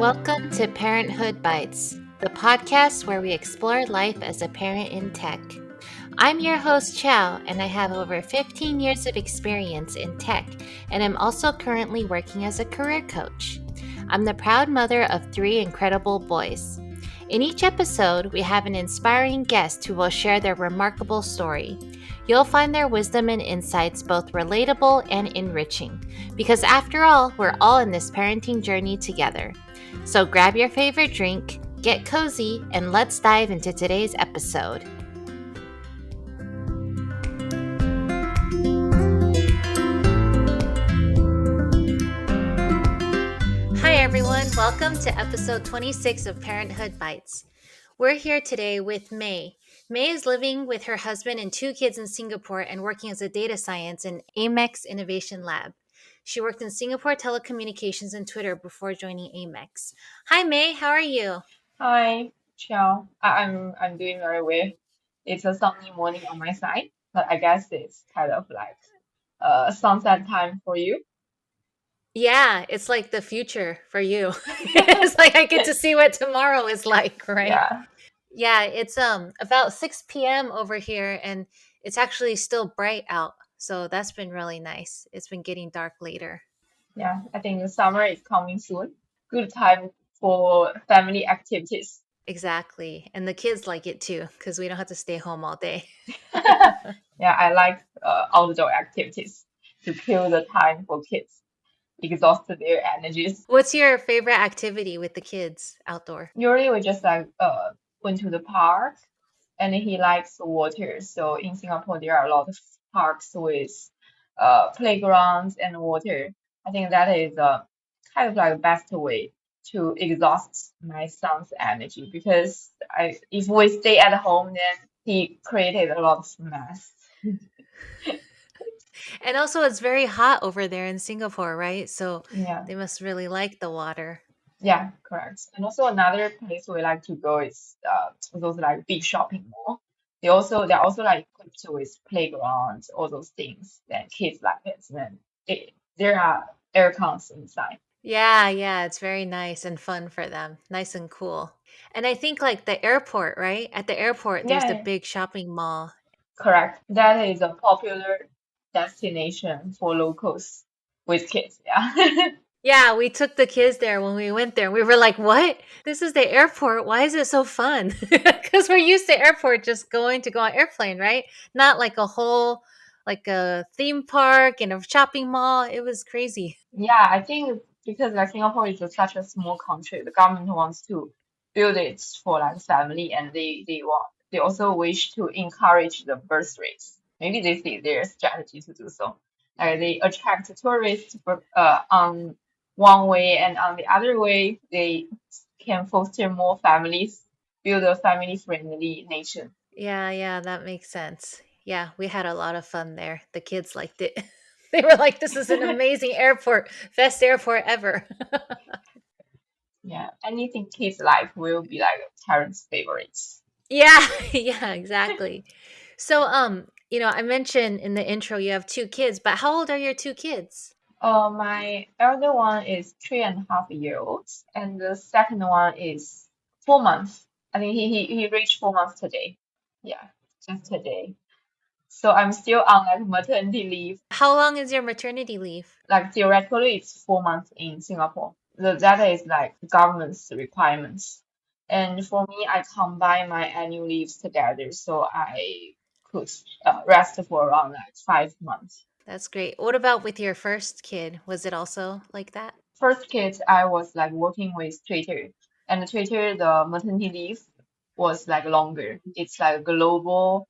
Welcome to Parenthood Bites, the podcast where we explore life as a parent in tech. I'm your host, Chow, and I have over 15 years of experience in tech, and I'm also currently working as a career coach. I'm the proud mother of 3 incredible boys. In each episode, we have an inspiring guest who will share their remarkable story. You'll find their wisdom and insights both relatable and enriching, because after all, we're all in this parenting journey together. So grab your favorite drink, get cozy, and let's dive into today's episode. Hi everyone, welcome to episode 26 of Parenthood Bites. We're here today with May. May is living with her husband and 2 kids in Singapore and working as a data science in Amex Innovation Lab. She worked in Singapore telecommunications and Twitter before joining Amex. Hi May, how are you? Hi, Chiao. I'm doing very well. It's a sunny morning on my side, but I guess it's kind of like sunset time for you. Yeah, it's like the future for you. It's like I get to see what tomorrow is like, right? Yeah, Yeah, it's about 6 p.m. over here and it's actually still bright out. So that's been really nice. It's been getting dark later. yeah. I think the summer is coming soon. Good time for family activities. Exactly. And the kids like it too because we don't have to stay home all day. Yeah, I like outdoor activities to kill the time for kids, exhaust their energies. What's your favorite activity with the kids outdoor? Usually we just like went to the park and he likes water. So in Singapore, there are a lot of parks with playgrounds and water. I think that is kind of like the best way to exhaust my son's energy because if we stay at home, then he created a lot of mess. And also it's very hot over there in Singapore, right? So Yeah, they must really like the water. yeah, correct. And also another place we like to go is those like big shopping mall. They're also like equipped with playgrounds, all those things that kids like it. And then there are air cons inside. Yeah, it's very nice and fun for them. Nice and cool. And I think like the airport, right? At the airport, there's the Yeah, big shopping mall. correct. That is a popular destination for locals with kids. Yeah. Yeah, we took the kids there when we went there. We were like, what? This is the airport. Why is it so fun? Because we're used to airport just going to go on airplane, right? Not like a whole, like a theme park and a shopping mall. It was crazy. Yeah, I think because like Singapore is such a small country, the government wants to build it for like family, and they also wish to encourage the birth rates. Maybe this is their strategy to do so. Like they attract tourists on one way, and on the other way, they can foster more families, build a family-friendly nation. Yeah, that makes sense. Yeah, we had a lot of fun there. The kids liked it. They were like, this is an amazing airport, best airport ever. Yeah, anything kids like will be like parents' favorites. Yeah, yeah, exactly. So, I mentioned in the intro you have 2 kids, but how old are your 2 kids? My elder one is 3.5 years old, and the second one is 4 months. I think he reached 4 months today. Yeah, just today. So I'm still on like maternity leave. How long is your maternity leave? Like theoretically, it's 4 months in Singapore. That is like government's requirements. And for me, I combine my annual leaves together, so I could rest for around like 5 months. That's great. What about with your first kid? Was it also like that? First kid, I was like working with Twitter, and Twitter, the maternity leave was like longer. It's like global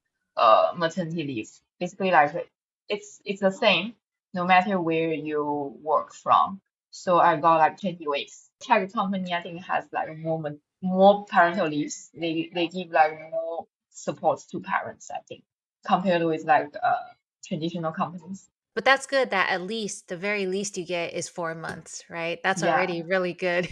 maternity leave. Basically, like it's the same no matter where you work from. So I got like 20 weeks. Tech company, I think, has like more parental leaves. They give like more support to parents, I think, compared with like traditional companies. But that's good that at least the very least you get is 4 months, right? That's Yeah. already really good.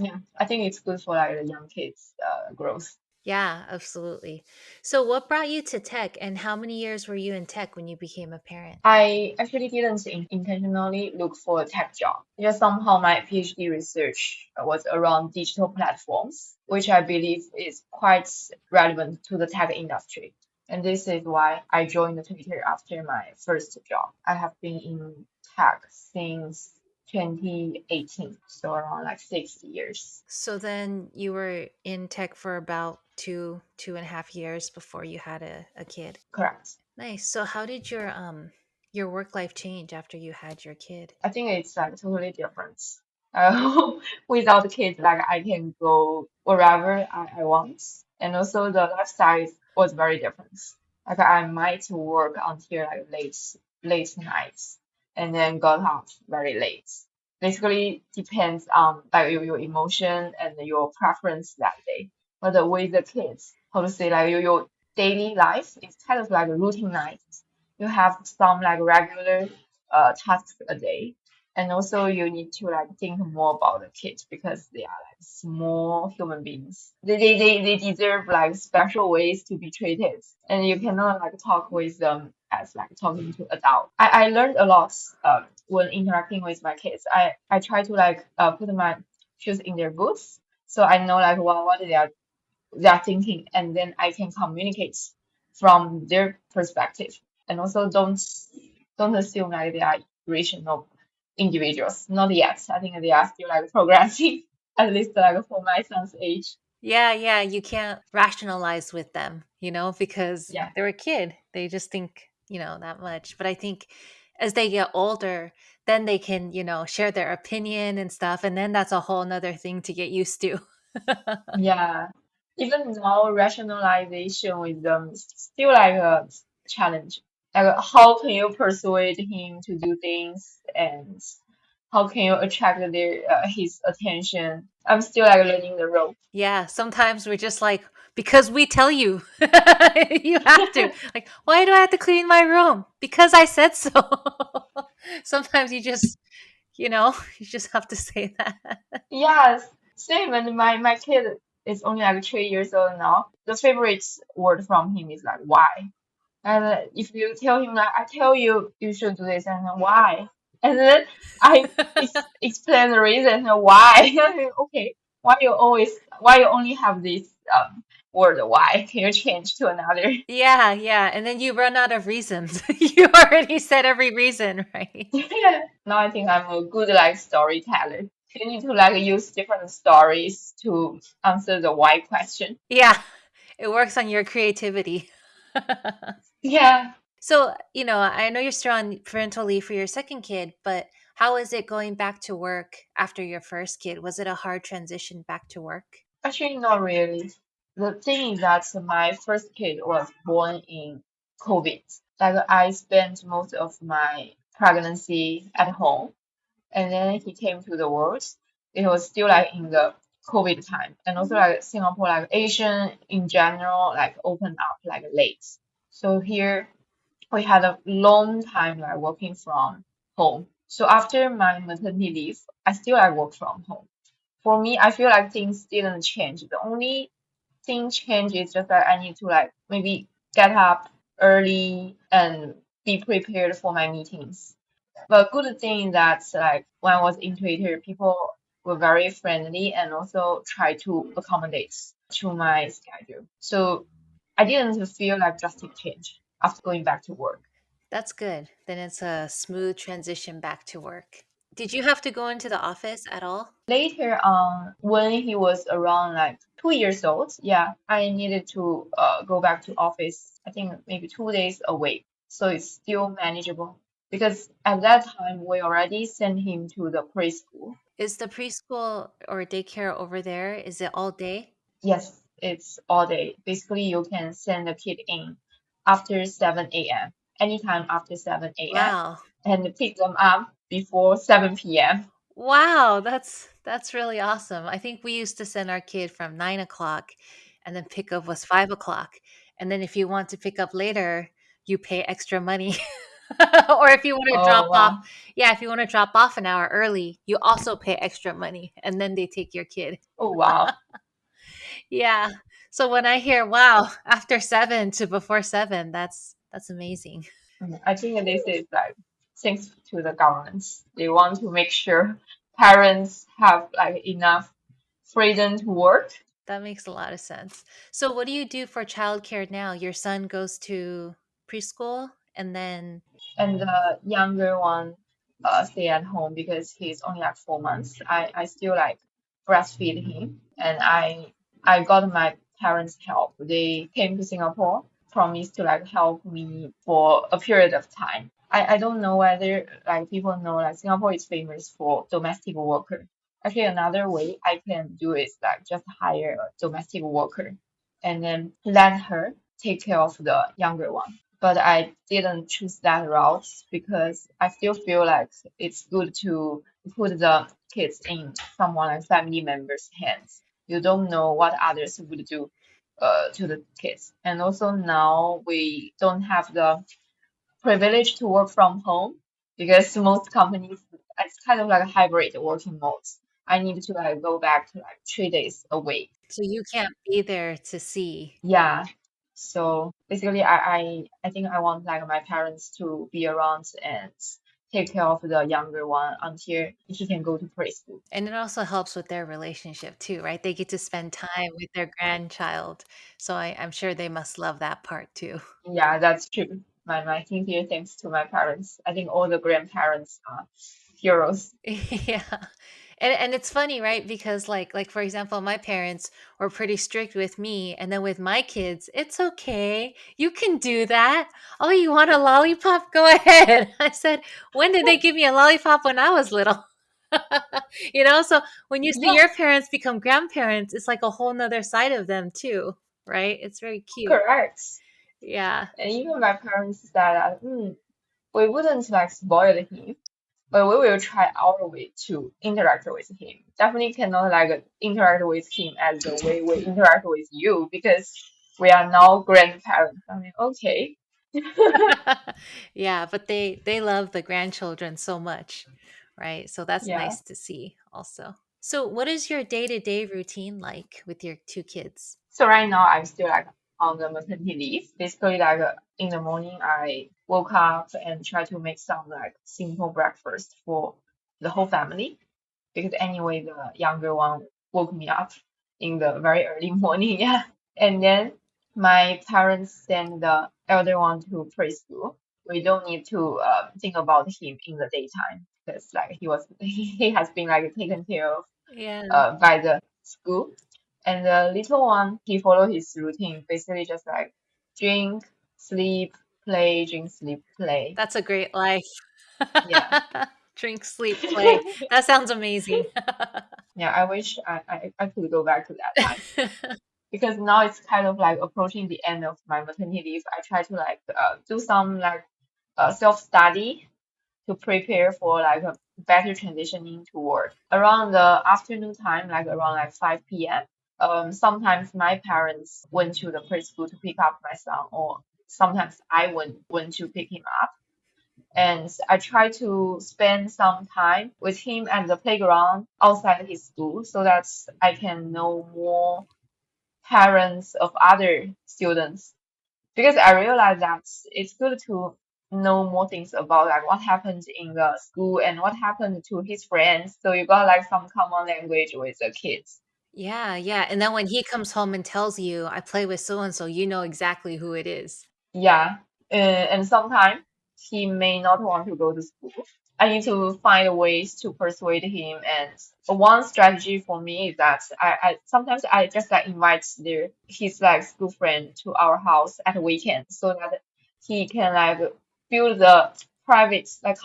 Yeah, I think it's good for like the young kids growth. Yeah, absolutely. So, what brought you to tech, and how many years were you in tech when you became a parent? I actually didn't intentionally look for a tech job. Just somehow my PhD research was around digital platforms, which I believe is quite relevant to the tech industry. And this is why I joined Twitter after my first job. I have been in tech since 2018, so around like 6 years. So then you were in tech for about 2.5 years before you had a kid. Correct. Nice. So how did your work life change after you had your kid? I think it's like totally different. Without kids, like I can go wherever I want, and also the lifestyle was very different. Like I might work until like late nights, and then got out very late. Basically, depends on like your emotion and your preference that day. But with the kids, how to say like your daily life is kind of like a routine life. You have some like regular tasks a day. And also you need to like think more about the kids because they are like small human beings. They deserve like special ways to be treated. And you cannot like talk with them as like talking to adult. I learned a lot when interacting with my kids. I try to like put my shoes in their boots so I know like what they are thinking, and then I can communicate from their perspective. And also don't assume like they are rational individuals. Not yet. I think they are still like progressing, at least like for my son's age. Yeah, yeah, you can't rationalize with them, because Yeah. they're a kid. They just think, that much. But I think as they get older, then they can, share their opinion and stuff. And then that's a whole nother thing to get used to. Yeah. Even now, rationalization with them is still like a challenge. Like, how can you persuade him to do things, and how can you attract his attention? I'm still like learning the rope. Yeah, sometimes we're just like, because we tell you, you have to. Like, why do I have to clean my room? Because I said so. Sometimes you just have to say that. Yes, same. And my kid is only like 3 years old now. The favorite word from him is like why. And if you tell him like I tell you you should do this, and then why? And then I explain the reason why. Okay, why you only have this word why? Can you change to another? Yeah, yeah. And then you run out of reasons. You already said every reason, right? Now I think I'm a good like storyteller. You need to like use different stories to answer the why question. Yeah, it works on your creativity. Yeah. So, I know you're still on parental leave for your second kid, but how is it going back to work after your first kid? Was it a hard transition back to work? Actually, not really. The thing is that my first kid was born in COVID. Like I spent most of my pregnancy at home, and then he came to the world. It was still like in the COVID time, and also like Singapore, like Asian in general, like opened up like late. So here we had a long time like working from home. So after my maternity leave, I still like work from home. For me, I feel like things didn't change. The only thing changed is just that I need to like maybe get up early and be prepared for my meetings. But good thing that like when I was in Twitter, people were very friendly and also try to accommodate to my schedule. So I didn't feel like drastic change after going back to work. That's good. Then it's a smooth transition back to work. Did you have to go into the office at all? Later on, when he was around like 2 years old, yeah, I needed to go back to office. I think maybe 2 days a week, so it's still manageable because at that time we already sent him to the preschool. Is the preschool or daycare over there, is it all day? Yes, it's all day. Basically, you can send the kid in after 7 a.m. anytime after 7 a.m. Wow. and pick them up before 7 p.m. Wow, that's really awesome. I think we used to send our kid from 9 o'clock, and then pickup was 5 o'clock. And then if you want to pick up later, you pay extra money. Or if you want to drop Oh off, wow! yeah, if you want to drop off an hour early, you also pay extra money, and then they take your kid. Oh wow! Yeah. So when I hear, wow, after 7 to before 7, that's amazing. I think this is like thanks to the governments. They want to make sure parents have like enough freedom to work. That makes a lot of sense. So what do you do for childcare now? Your son goes to preschool and then And the younger one stay at home because he's only like 4 months. I still like breastfeed him, and I got my parents' help. They came to Singapore, promised to like help me for a period of time. I don't know whether like people know like Singapore is famous for domestic worker. Actually, another way I can do is like just hire a domestic worker and then let her take care of the younger one, but I didn't choose that route because I still feel like it's good to put the kids in someone like family members' hands. You don't know what others would do to the kids. And also now we don't have the privilege to work from home because most companies it's kind of like a hybrid working mode. I need to like go back to like 3 days a week. so you can't be there to see. Yeah. So basically, I think I want like my parents to be around and take care of the younger one until he can go to preschool. And it also helps with their relationship too, right? They get to spend time with their grandchild. So I'm sure they must love that part too. Yeah, that's true. My sincere thanks to my parents. I think all the grandparents are heroes. Yeah. And it's funny, right? Because like for example, my parents were pretty strict with me, and then with my kids, it's okay. You can do that. Oh, you want a lollipop? Go ahead. I said, when did they give me a lollipop when I was little? So when you see Yeah, your parents become grandparents, it's like a whole nother side of them too, right? It's very cute. correct. Yeah. And even my parents said that, we wouldn't like spoil him, but we will try our way to interact with him. Definitely cannot like interact with him as the way we interact with you because we are now grandparents. I mean, okay. Yeah, but they love the grandchildren so much, right? So that's Yeah. nice to see also. So what is your day-to-day routine like with your two kids? So right now I'm still like on the maternity leave. Basically, like in the morning I woke up and try to make some like simple breakfast for the whole family because anyway the younger one woke me up in the very early morning. Yeah. And then my parents send the elder one to preschool. We don't need to think about him in the daytime because like he has been like taken care of Yeah, by the school. And the little one, he follow his routine, basically just like drink, sleep, play, drink, sleep, play. that's a great life. Yeah. Drink, sleep, play. That sounds amazing. Yeah, I wish I could go back to that time because now it's kind of like approaching the end of my maternity leave. I try to like do some like self-study to prepare for like a better transitioning to work. Around the afternoon time, like around like 5 p.m. Sometimes my parents went to the preschool to pick up my son, or sometimes I went to pick him up. And I try to spend some time with him at the playground outside his school so that I can know more parents of other students because I realized that it's good to know more things about like what happened in the school and what happened to his friends. So you got like some common language with the kids. Yeah, yeah. And then when he comes home and tells you, I play with so and so, you know exactly who it is. Yeah, and sometimes he may not want to go to school. I need to find ways to persuade him. And one strategy for me is that I sometimes I just like invite his like school friend to our house at the weekend so that he can like build the private like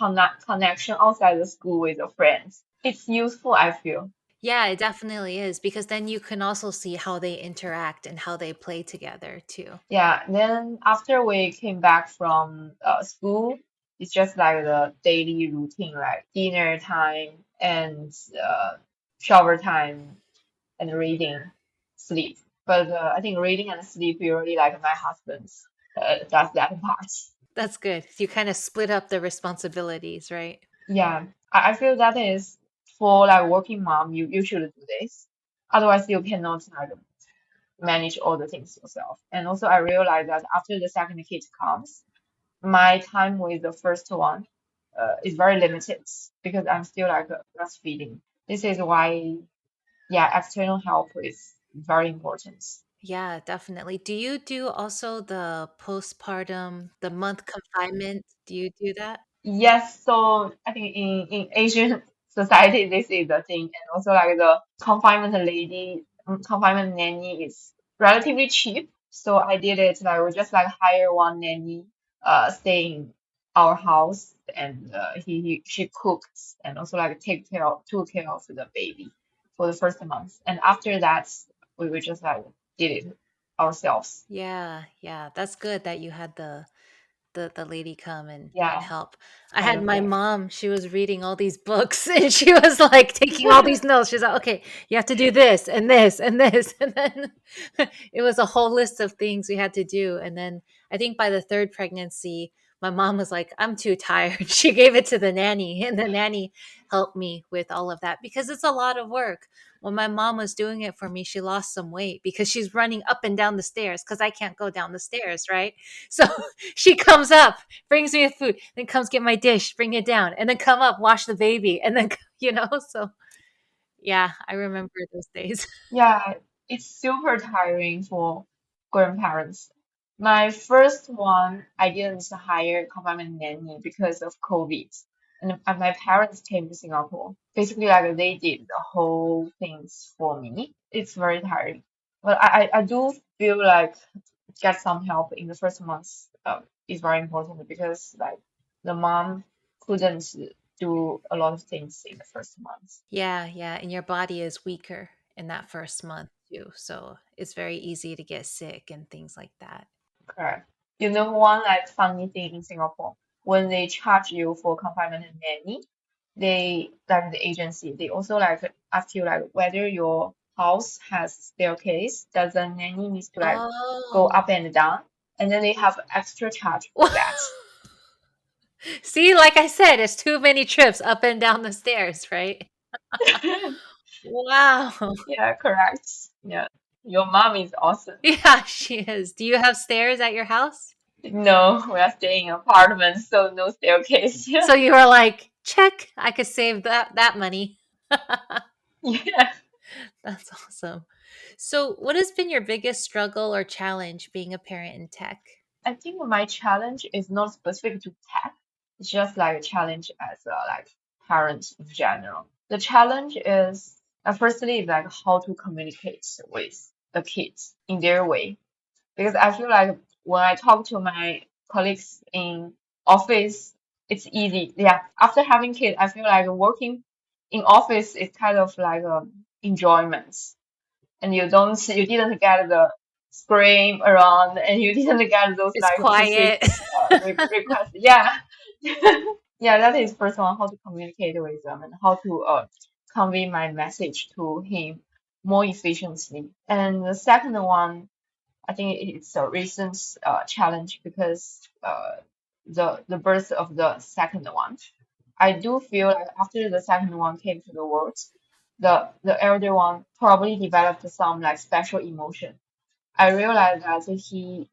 connection outside the school with the friends. It's useful, I feel. Yeah, it definitely is because then you can also see how they interact and how they play together too. Yeah, then after we came back from school, it's just like the daily routine, like dinner time and uh, shower time and reading, sleep. But I think reading and sleep usually like my husband's does that part. That's good. You kind of split up the responsibilities, right? Yeah, I feel that is for like working mom, you should do this. Otherwise, you cannot like manage all the things yourself. And also I realized that after the second kid comes, my time with the first one is very limited because I'm still like breastfeeding. This is why, yeah, external help is very important. Yeah, definitely. Do you do also the postpartum, the month confinement? Do you do that? Yes, so I think in Asian society, this is the thing, and also like the confinement nanny is relatively cheap. So I did it like we just like hire one nanny, stay in our house, and she cooks and also like took care of the baby for the first month, and after that we will just like did it ourselves. Yeah, yeah. That's good that you had the lady come and Yeah, help. I kind had of my yeah. mom, she was reading all these books and she was like taking all these notes. She's like, okay, you have to do this and this and this. And then it was a whole list of things we had to do. And then I think by the third pregnancy, my mom was like, I'm too tired. She gave it to the nanny, and the nanny helped me with all of that because it's a lot of work. When my mom was doing it for me, she lost some weight because she's running up and down the stairs because I can't go down the stairs, right? So she comes up, brings me the food, then comes get my dish, bring it down, and then come up, wash the baby, and then so yeah, I remember those days. Yeah, it's super tiring for grandparents. My first one, I didn't hire confinement nanny because of COVID. And my parents came to Singapore. Basically, like they did the whole things for me. It's very tiring. But I do feel like get some help in the first months is very important because like the mom couldn't do a lot of things in the first months. Yeah, yeah, and your body is weaker in that first month too, so it's very easy to get sick and things like that. Correct. You know, one like funny thing in Singapore, when they charge you for confinement and nanny, they like the agency, they also like ask you like whether your house has staircase, does the nanny needs to like go Oh. up and down, and then they have extra charge for that. See, like I said, it's too many trips up and down the stairs, right? Wow. Yeah, correct. Yeah, your mom is awesome. Yeah, she is. Do you have stairs at your house? No, we are staying in apartments, so no staircase. Yeah, So you were like, check, I could save that money. yeah. That's awesome. So, what has been your biggest struggle or challenge being a parent in tech? I think my challenge is not specific to tech. It's just like a challenge as a like parent in general. The challenge is firstly like how to communicate with the kids in their way. Because I feel like when I talk to my colleagues in office, it's easy. Yeah, after having kids, I feel like working in office is kind of like enjoyment, and you didn't get the scream around, and you didn't get those It's like quiet. specific requests. Yeah, yeah, that is first one, how to communicate with them and how to convey my message to him more efficiently. And the second one, I think it's a recent challenge because the birth of the second one. I do feel like after the second one came to the world, the elder one probably developed some like special emotion. I realized that he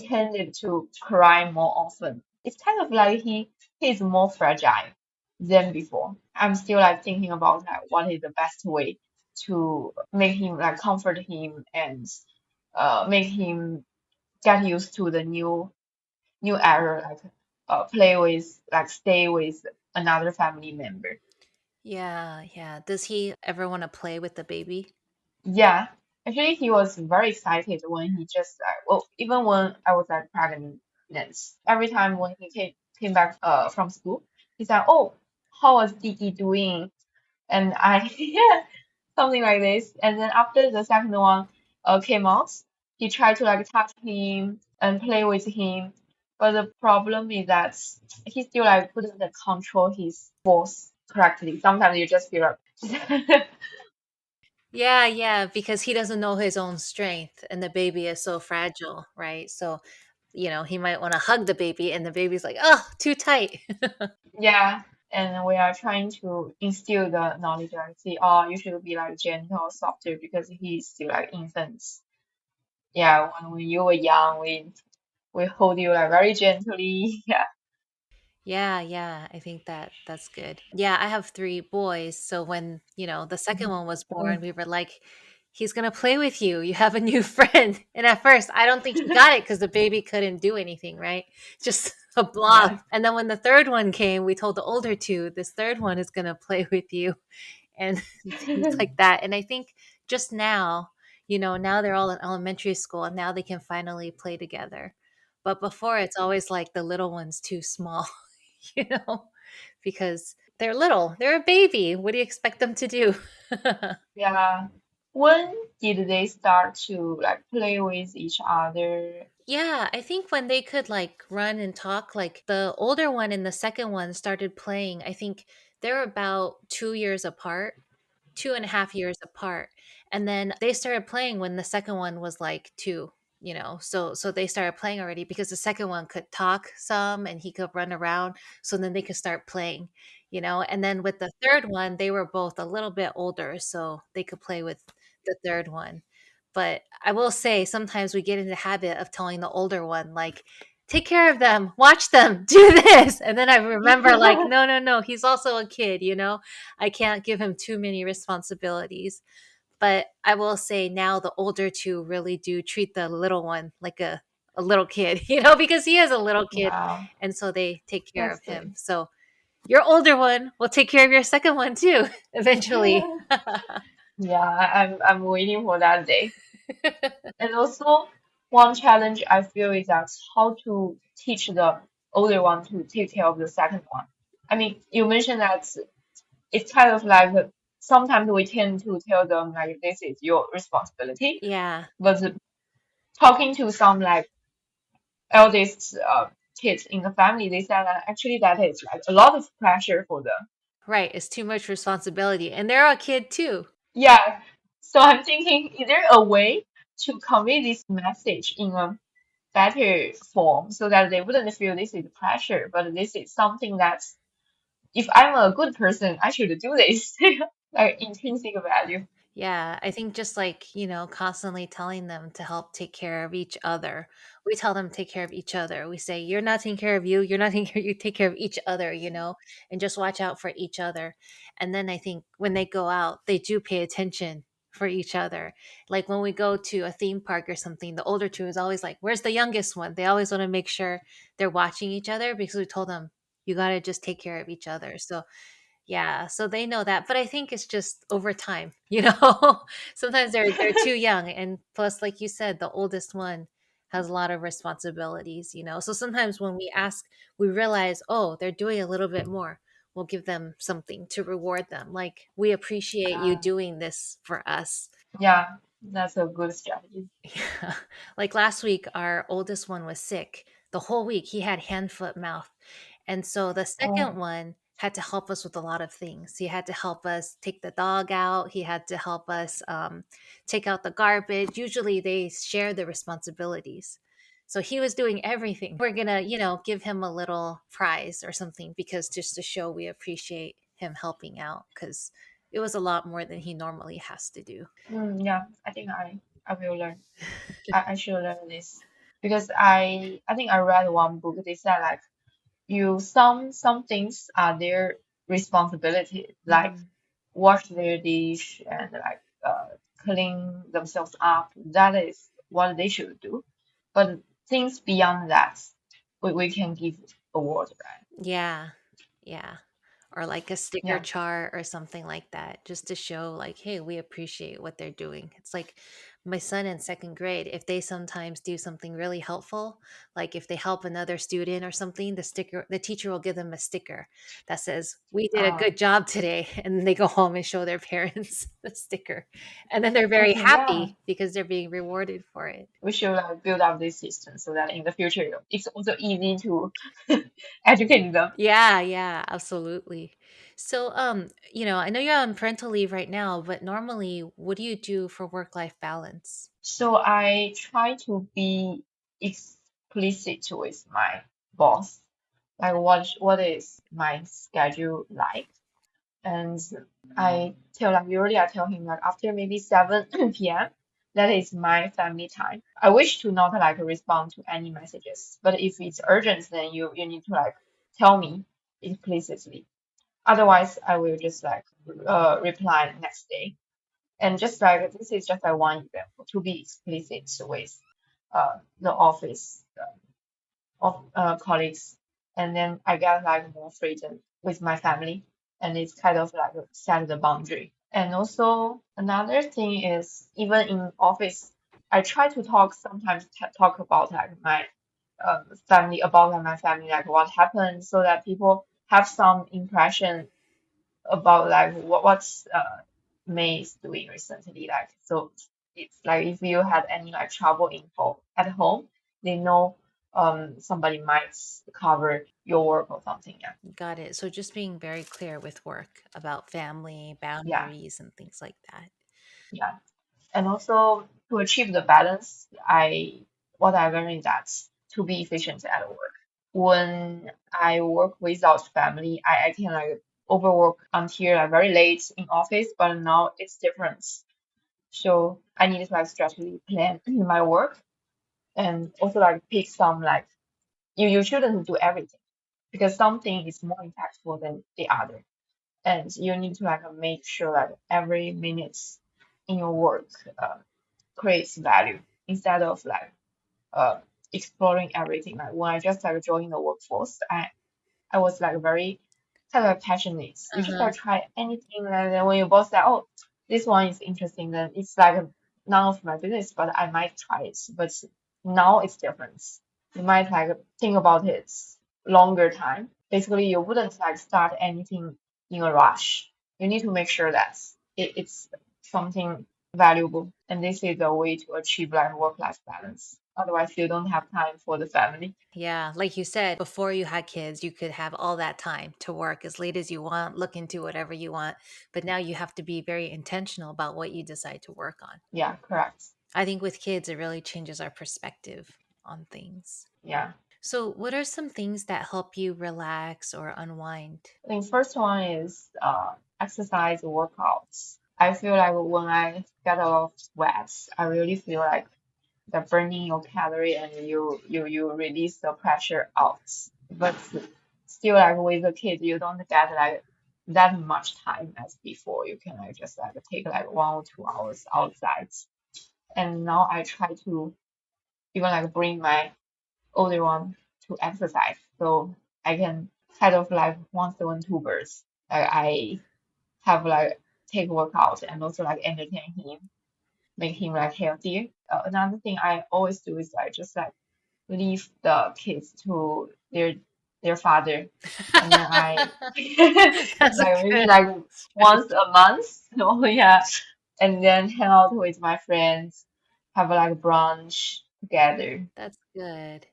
tended to cry more often. It's kind of like he is more fragile than before. I'm still like thinking about like what is the best way to make him like comfort him and make him get used to the new era, like play with like stay with another family member. Yeah, yeah. Does he ever want to play with the baby? Yeah, actually, he was very excited when he just well, even when I was like pregnant, every time when he came back from school, he said, "Oh, how was Didi doing?" And I yeah, something like this. And then after the second one came out, he tried to like touch him and play with him, but the problem is that he still like couldn't control his voice correctly. Sometimes you just feel like Yeah, yeah, because he doesn't know his own strength and the baby is so fragile, right? So, he might want to hug the baby and the baby's like, oh, too tight. yeah. and we are trying to instill the knowledge like say, oh, you should be like gentle, softer because he's still like infants. Yeah, when you were young, we hold you like very gently. Yeah. Yeah, yeah, I think that that's good. Yeah, I have three boys. So when, the second one was born, Oh, we were like, he's going to play with you. You have a new friend. And at first, I don't think he got it because the baby couldn't do anything, right? Just a blob. yeah. And then when the third one came, we told the older two, this third one is going to play with you and things like that. And I think just now, now they're all in elementary school and now they can finally play together. But before, it's always like the little one's too small, you know, because they're little, they're a baby. What do you expect them to do? Yeah. When did they start to like play with each other? Yeah, I think when they could like run and talk, like the older one and the second one started playing, I think they're about 2 years apart, 2.5 years apart. And then they started playing when the second one was like two, so they started playing already because the second one could talk some and he could run around. So then they could start playing, and then with the third one, they were both a little bit older, so they could play with the third one. But I will say sometimes we get in the habit of telling the older one, like, take care of them, watch them, do this. And then I remember, like, no, no, no, he's also a kid, I can't give him too many responsibilities. But I will say now the older two really do treat the little one like a little kid, because he is a little kid. Wow, And so they take care that's of him. great. So your older one will take care of your second one too, eventually. Yeah, I'm waiting for that day. And also, one challenge I feel is that how to teach the older one to take care of the second one. I mean, you mentioned that it's kind of like sometimes we tend to tell them like this is your responsibility, Yeah, but talking to some like eldest kids in the family, they said that actually that is like a lot of pressure for them. right. It's too much responsibility. And they're a kid too. Yeah, so I'm thinking, is there a way to convey this message in a better form so that they wouldn't feel this is pressure, but this is something that's if I'm a good person, I should do this. Like intrinsic value. Yeah, I think just like, constantly telling them to help take care of each other. We tell them take care of each other. We say, you're not taking care of you, you're not taking care, you take care of each other, and just watch out for each other. And then I think when they go out, they do pay attention for each other. Like when we go to a theme park or something, the older two is always like, where's the youngest one? They always want to make sure they're watching each other because we told them, you got to just take care of each other. So yeah, so they know that, but I think it's just over time, Sometimes they're too young, and plus, like you said, the oldest one has a lot of responsibilities. So sometimes when we ask, we realize, oh, they're doing a little bit more. We'll give them something to reward them. Like, we appreciate you Uh, doing this for us. yeah, that's a good strategy. Yeah. Like last week, our oldest one was sick. The whole week, he had hand, foot, mouth. And so the second Oh, one had to help us with a lot of things. He had to help us take the dog out. He had to help us take out the garbage. Usually they share the responsibilities. So he was doing everything. We're going to, give him a little prize or something because just to show we appreciate him helping out because it was a lot more than he normally has to do. yeah, I think I will learn. I should learn this because I think I read one book. They said like you some things are their responsibility, like Mhm. wash their dish and like clean themselves up. That is what they should do. But things beyond that, we can give award, right? Yeah. Yeah. Or like a sticker Yeah. chart or something like that, just to show, like, hey, we appreciate what they're doing. It's like my son in second grade, if they sometimes do something really helpful, like if they help another student or something, the teacher will give them a sticker that says, we did a Uh, good job today. And then they go home and show their parents the sticker. And then they're very okay, yeah. happy because they're being rewarded for it. We should build up this system so that in the future it's also easy to educate them. Yeah, yeah, absolutely. So, I know you're on parental leave right now, but normally, what do you do for work-life balance? So I try to be explicit with my boss like what is my schedule like. And I tell him like after maybe 7 p.m. that is my family time. I wish to not like respond to any messages, but if it's urgent, then you need to like tell me explicitly. Otherwise, I will just like reply next day. And just like this is just like one example to be explicit with the office of colleagues, and then I get like more freedom with my family, and it's kind of like set the boundary. And also another thing is even in office, I try to talk sometimes talk about like my family about like my family like what happened so that people have some impression about like what's May is doing recently. Like so it's like if you had any like trouble info at home, they know somebody might cover your work or something. Yeah. Got it. So just being very clear with work about family Yeah. boundaries and things like that. Yeah. And also to achieve the balance, what I learned is that to be efficient at work. When I work without family, I can like overwork until like very late in office, but now it's different. So I need to like strategically plan my work and also like pick some like you shouldn't do everything because something is more impactful than the other. And you need to like make sure that every minute in your work uh, creates value instead of like uh, exploring everything. Like when I just like joined the workforce, I was like very kind of passionate. You just Uh-huh. like try anything, and then when your boss say, "Oh, this one is interesting," then it's like none of my business, but I might try it. But now it's different. You might like think about it longer time. Basically, you wouldn't like start anything in a rush. You need to make sure that it's something valuable, and this is a way to achieve like work-life balance. Otherwise, you don't have time for the family. Yeah, like you said, before you had kids, you could have all that time to work as late as you want, look into whatever you want. But now you have to be very intentional about what you decide to work on. Yeah, correct. I think with kids, it really changes our perspective on things. Yeah. So, what are some things that help you relax or unwind? I think first one is exercise workouts. I feel like when I get a lot of sweat, I really feel like the burning your calorie and you release the pressure out. But still like with a kid, you don't get like that much time as before. You can like just like take like 1 or 2 hours outside. And now I try to even like bring my older one to exercise. So I can kind of like one stone two birds. Like I have like take workout and also like entertain him, make him like healthier. Another thing I always do is like just like leave the kids to their father, and then I That's a like maybe good like once strategy. a month. So yeah, and then hang out with my friends, have like brunch together, That's good.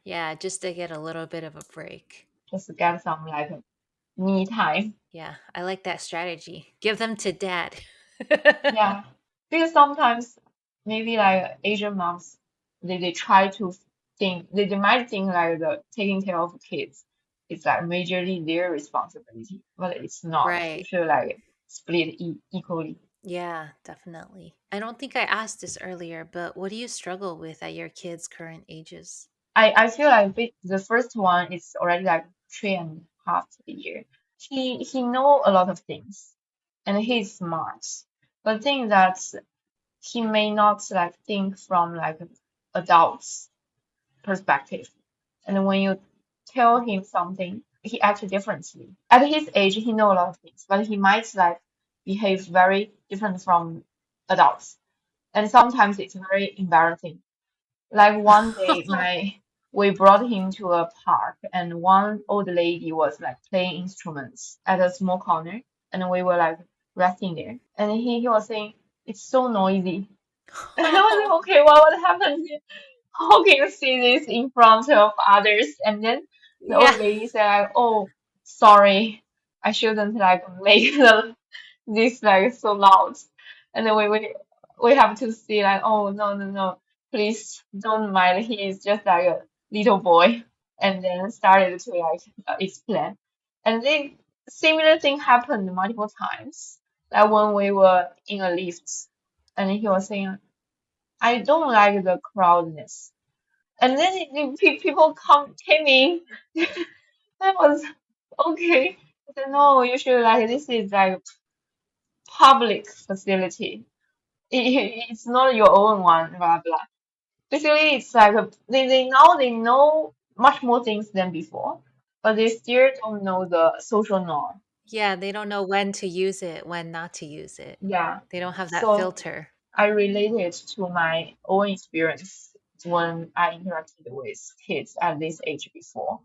Yeah, just to get a little bit of a break. just to get some like me time. Yeah, I like that strategy. Give them to dad. Yeah, because sometimes maybe like Asian moms, they try to think they might think like the taking care of kids is like majorly their responsibility, but it's not. You Right. should like split equally. Yeah, definitely. I don't think I asked this earlier, but what do you struggle with at your kids' current ages? I feel like the first one is already like 3.5 years. He know a lot of things, and he's smart. But the thing that he may not like think from like adults perspective. And when you tell him something, he acts differently. At his age, he know a lot of things, but he might like behave very different from adults. And sometimes it's very embarrassing. Like one day, my we brought him to a park, and one old lady was like playing instruments at a small corner, and we were like resting there. And he was saying, "It's so noisy." And I was like, "Okay, well, what happened?" How can you see this in front of others? And then the Yeah. old lady said, like, "Oh, sorry, I shouldn't like make this like so loud." And then we have to see like, "Oh, no, no, no, please don't mind. He is just like a little boy." and then started to like explain. And then similar thing happened multiple times. Like when we were in a lift, and he was saying, "I don't like the crowdness." And then people came in. I was okay. I said, "No, you should like this is like public facility. It's not your own one." Blah blah. Basically, it's like they know much more things than before, but they still don't know the social norm. Yeah, they don't know when to use it, when not to use it. Yeah. They don't have that So filter. I related to my own experience when I interacted with kids at this age before.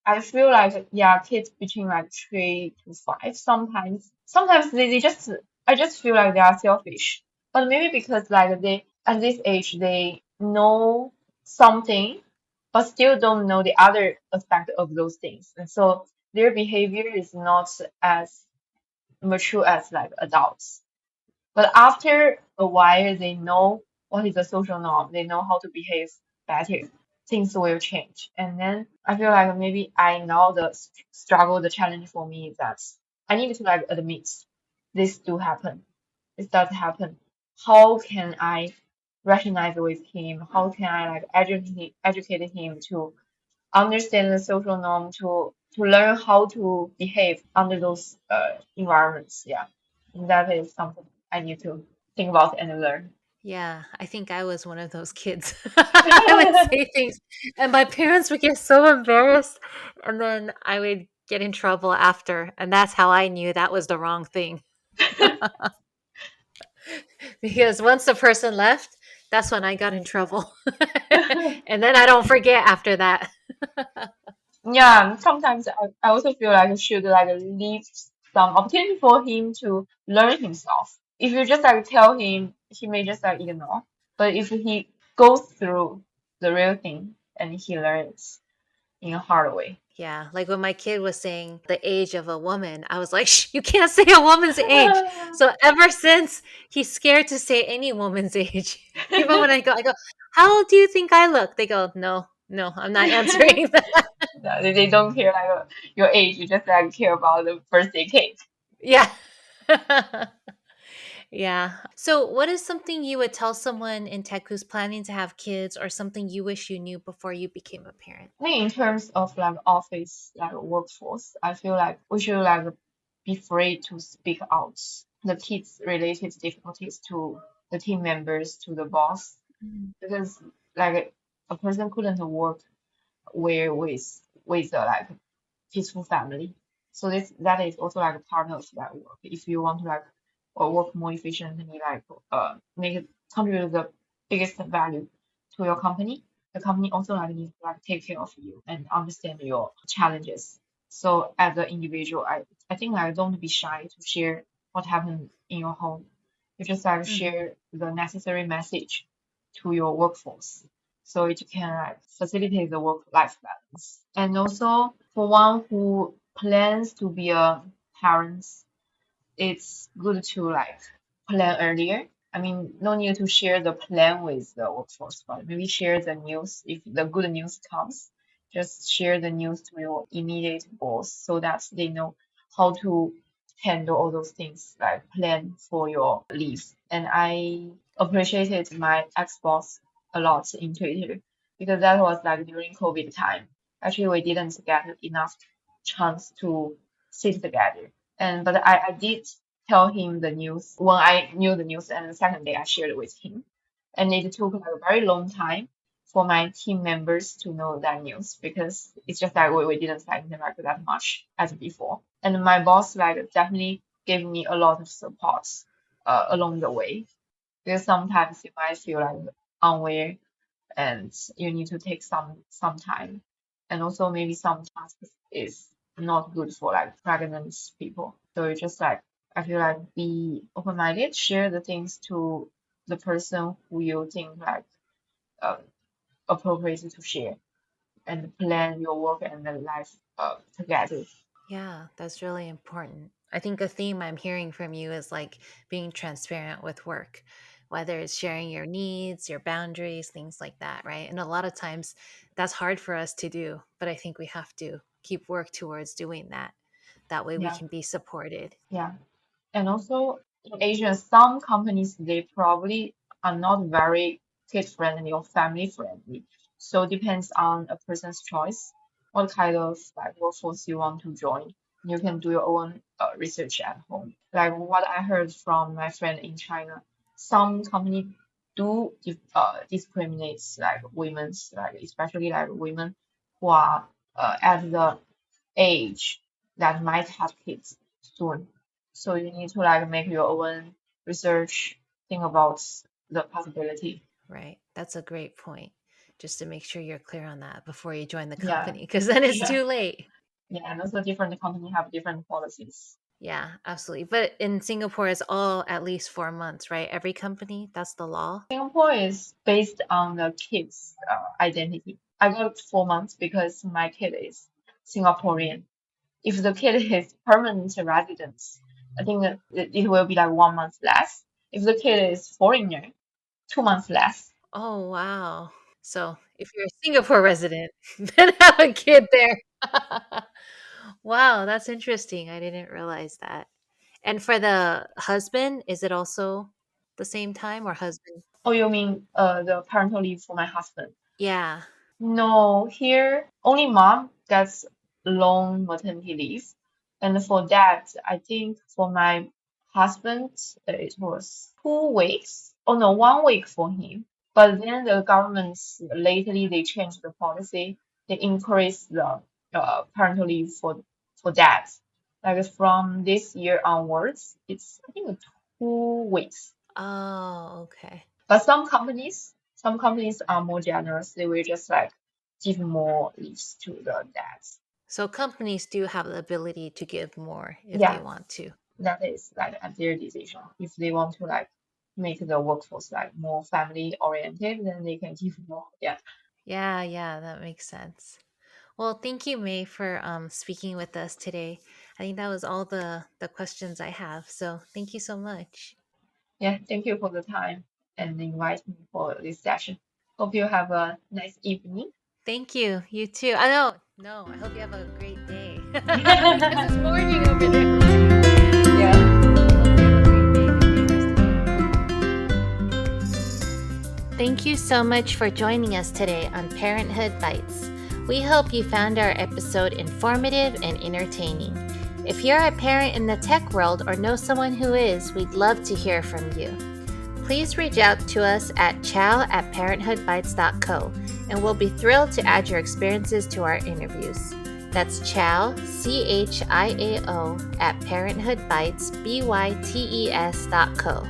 I feel like yeah, kids between like 3 to 5 sometimes they just I just feel like they are selfish. But maybe because like they at this age they know something but still don't know the other aspect of those things. And so their behavior is not as mature as like adults. But after a while, they know what is the social norm. They know how to behave better. Things will change. And then I feel like maybe I now the struggle, the challenge for me is that I need to like admit this do happen. This does happen. How can I rationalize with him? How can I like educate him to understand the social norm to learn how to behave under those environments. Yeah, and that is something I need to think about and learn. Yeah, I think I was one of those kids. I would say things, and my parents would get so embarrassed, and then I would get in trouble after, and that's how I knew that was the wrong thing. Because once the person left, that's when I got in trouble. And then I don't forget after that. Yeah, sometimes I also feel like I should like leave some opportunity for him to learn himself. If you just like tell him, he may just like ignore. But if he goes through the real thing and he learns in a hard way. Yeah, like when my kid was saying the age of a woman, I was like, Shh, you can't say a woman's age. So ever since, he's scared to say any woman's age. Even when I go, how old do you think I look? They go, no, no, I'm not answering that. No, they don't care like your age. You just like care about the birthday cake. Yeah. Yeah. So, what is something you would tell someone in tech who's planning to have kids, or something you wish you knew before you became a parent? I think in terms of like office like workforce, I feel like we should like be free to speak out the kids related difficulties to the team members to the boss Mm. because like a person couldn't work where with like peaceful family. So this that is also like a part of that work. If you want to like work more efficiently, like make it contribute the biggest value to your company, the company also like needs to like take care of you and understand your challenges. So as an individual, I think like don't be shy to share what happened in your home. You just like Mhm. share the necessary message to your workforce so it can like facilitate the work-life balance. And also for one who plans to be a parent, it's good to like plan earlier. I mean, no need to share the plan with the workforce, but maybe share the news if the good news comes. Just share the news to your immediate boss so that they know how to handle all those things, like plan for your leave. And I appreciated my ex-boss a lot in Twitter because that was like during COVID time. Actually, we didn't get enough chance to sit together and but I did tell him the news when I knew the news, and the second day I shared it with him. And it took like a very long time for my team members to know that news because it's just like we didn't like interact that much as before. And my boss like definitely gave me a lot of support along the way because sometimes you might feel like unaware and you need to take some time. And also maybe some tasks is not good for like pregnant people. So you just like I feel like be open minded, share the things to the person who you think like uh, appropriate to share and plan your work and the life together. Yeah, that's really important. I think a theme I'm hearing from you is like being transparent with work. whether it's sharing your needs, your boundaries, things like that, right? And a lot of times that's hard for us to do, but I think we have to keep work towards doing that. That way we Yeah, can be supported. yeah. And also in Asia, some companies they probably are not very kid friendly or family friendly. So it depends on a person's choice, what kind of like workforce you want to join. You can do your own research at home. Like what I heard from my friend in China, some company do discriminate like women's like especially like women who are at the age that might have kids soon. So you need to like make your own research, think about the possibility. Right. That's a great point. Just to make sure you're clear on that before you join the Yeah, company, because then it's yeah, too late. yeah. And also different company have different policies. Yeah, absolutely. But in Singapore, it's all at least 4 months, right? Every company, that's the law. Singapore is based on the kid's identity. I got 4 months because my kid is Singaporean. If the kid is permanent resident, I think that it will be like 1 month less. If the kid is foreigner, 2 months less. Oh, wow. So if you're a Singapore resident, then have a kid there. Wow, that's interesting. I didn't realize that. And for the husband, is it also the same time or husband? Oh, you mean the parental leave for my husband? Yeah. No, here only mom gets long maternity leave. And for that, I think for my husband, it was 2 weeks. Oh no, 1 week for him. But then the government lately they changed the policy. They increased the parental leave for that. Like from this year onwards, it's I think 2 weeks. Oh, okay. But some companies are more generous. They will just like give more leaves to the dads. So companies do have the ability to give more if they Yeah, want to. that is like at their decision. If they want to like make the workforce like more family oriented, then they can give more. Yeah. Yeah, yeah, that makes sense. Well, thank you, May, for speaking with us today. I think that was all the questions I have. So thank you so much. Yeah. Thank you for the time and invite me for this session. Hope you have a nice evening. Thank you. You too. I know. No, I hope you have a great day because it's morning over there. Yeah. Hope you have a great day and a great rest of the day. Thank you so much for joining us today on Parenthood Bites. We hope you found our episode informative and entertaining. If you're a parent in the tech world or know someone who is, we'd love to hear from you. Please reach out to us at chow@parenthoodbites.co, and we'll be thrilled to add your experiences to our interviews. That's chow, CHIAO, at parenthoodbites.co.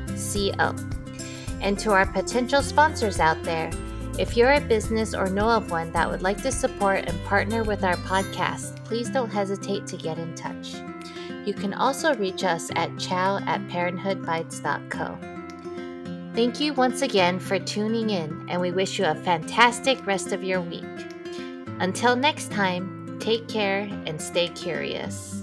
And to our potential sponsors out there, if you're a business or know of one that would like to support and partner with our podcast, please don't hesitate to get in touch. You can also reach us at chow@parenthoodbites.co. Thank you once again for tuning in, and we wish you a fantastic rest of your week. Until next time, take care and stay curious.